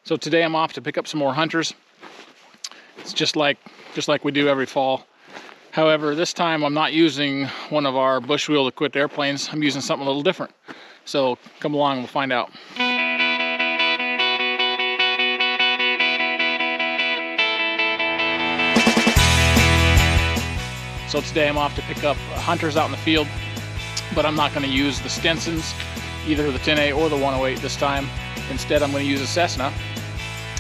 So today I'm off to pick up some more hunters. It's just like we do every fall. However, this time I'm not using one of our bush wheel equipped airplanes. I'm using something a little different. So come along and we'll find out. So today I'm off to pick up hunters out in the field, but I'm not going to use the Stinsons, either the 10A or the 108 this time. Instead, I'm going to use a Cessna.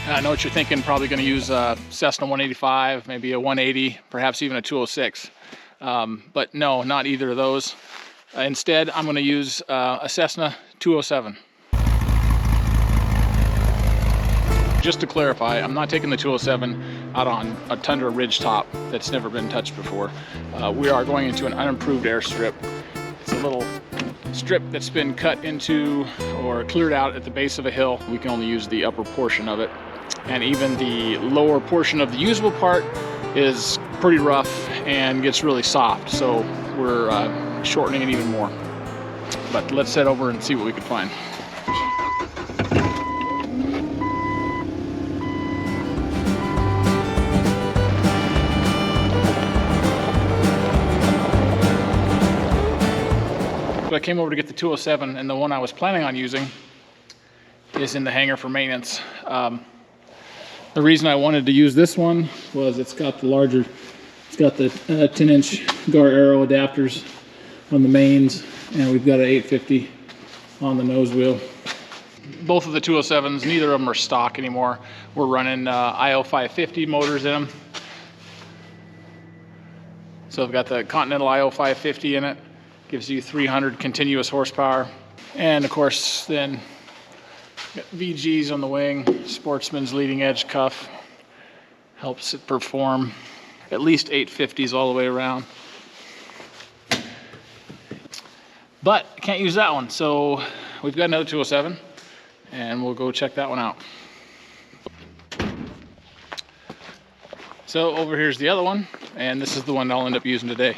I know what you're thinking, probably going to use a Cessna 185, maybe a 180, perhaps even a 206. But no, not either of those. Instead, I'm going to use a Cessna 207. Just to clarify, I'm not taking the 207 out on a tundra ridge top that's never been touched before. We are going into an unimproved airstrip. It's a little strip that's been cut into or cleared out at the base of a hill. We can only use the upper portion of it. And even the lower portion of the usable part is pretty rough and gets really soft. So we're shortening it even more. But let's head over and see what we can find. I came over to get the 207, and the one I was planning on using is in the hangar for maintenance. The reason I wanted to use this one was it's got the 10-inch GAR arrow adapters on the mains, and we've got an 850 on the nose wheel. Both of the 207s, neither of them are stock anymore. We're running IO 550 motors in them. So I've got the Continental IO 550 in it. Gives you 300 continuous horsepower. And of course, then got VGs on the wing, Sportsman's leading edge cuff. Helps it perform at least 850s all the way around. But I can't use that one, so we've got another 207, and we'll go check that one out. So over here's the other one, and this is the one I'll end up using today.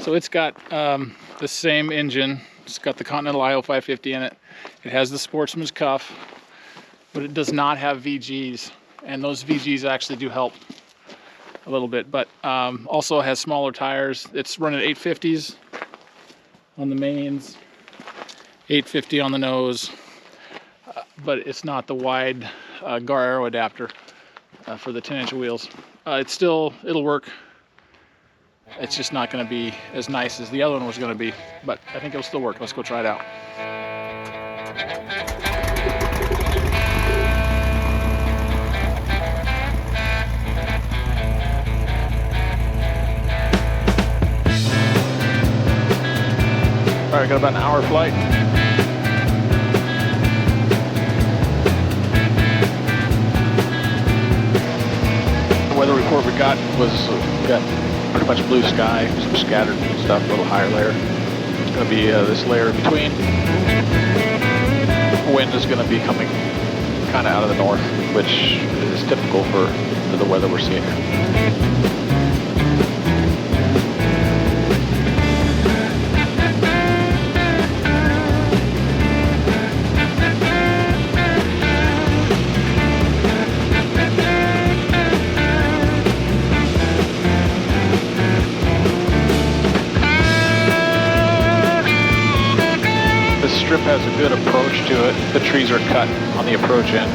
So it's got the same engine. It's got the Continental IO 550 in it. It has the Sportsman's cuff, but it does not have VGs. And those VGs actually do help a little bit, but also has smaller tires. It's running 850s on the mains, 850 on the nose, but it's not the wide GAR arrow adapter for the 10-inch wheels. It'll work. It's just not going to be as nice as the other one was going to be, but I think it'll still work. Let's go try it out. All right, got about an hour flight. The weather report we got was pretty much blue sky, some scattered stuff, a little higher layer. It's going to be this layer in between. Wind is going to be coming kind of out of the north, which is typical for the weather we're seeing here. Strip has a good approach to it. The trees are cut on the approach end.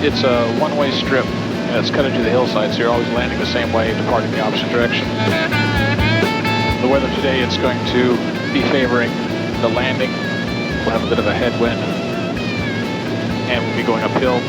It's a one-way strip, and it's cut into the hillside, so you're always landing the same way, departing the opposite direction. The weather today, it's going to be favoring the landing. We'll have a bit of a headwind, and we'll be going uphill.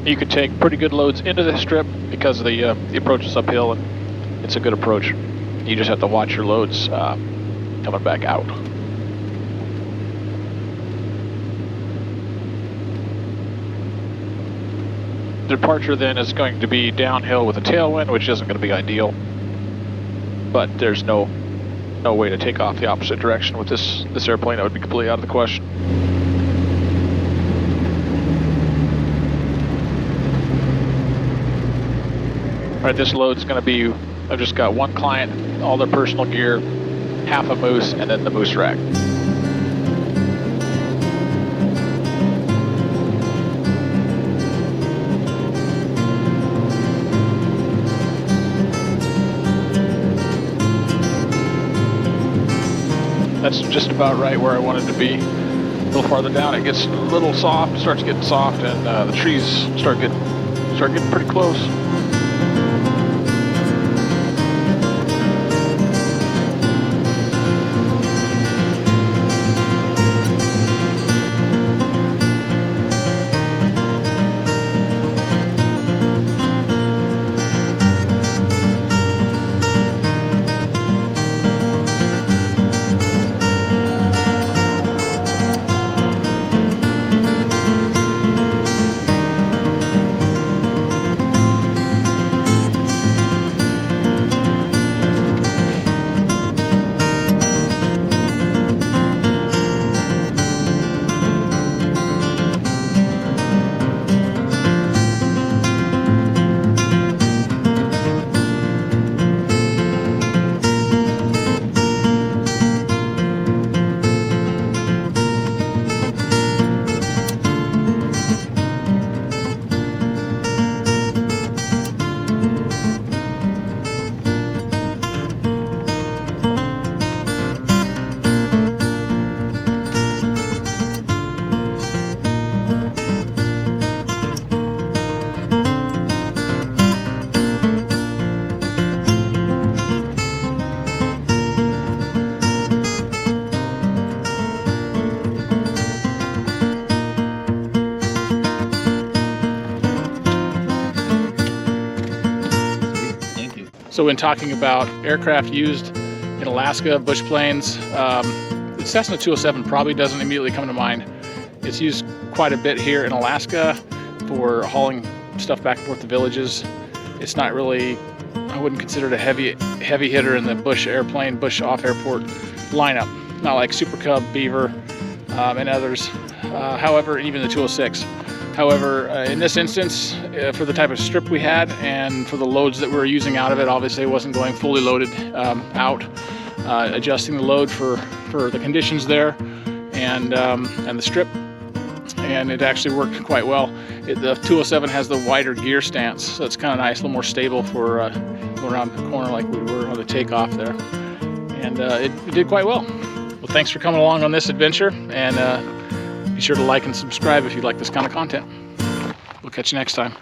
You could take pretty good loads into the strip because the approach is uphill and it's a good approach. You just have to watch your loads coming back out. The departure then is going to be downhill with a tailwind, which isn't going to be ideal, but there's no way to take off the opposite direction with this airplane. That would be completely out of the question. All right, this load's going to be, I've just got one client, all their personal gear, half a moose, and then the moose rack. That's just about right where I wanted to be. A little farther down, it gets a little soft, starts getting soft, and the trees start getting pretty close. So when talking about aircraft used in Alaska, bush planes, the Cessna 207 probably doesn't immediately come to mind. It's used quite a bit here in Alaska for hauling stuff back and forth to villages. It's not really, I wouldn't consider it a heavy hitter in the bush airplane, bush off airport lineup. Not like Super Cub, Beaver, and others. However, even the 206. However, in this instance, for the type of strip we had and for the loads that we were using out of it, obviously it wasn't going fully loaded out. Adjusting the load for the conditions there and the strip, and it actually worked quite well. The 207 has the wider gear stance, so it's kind of nice, a little more stable for going around the corner like we were on the takeoff there. And it did quite well. Well, thanks for coming along on this adventure, and be sure to like and subscribe if you like this kind of content. We'll catch you next time.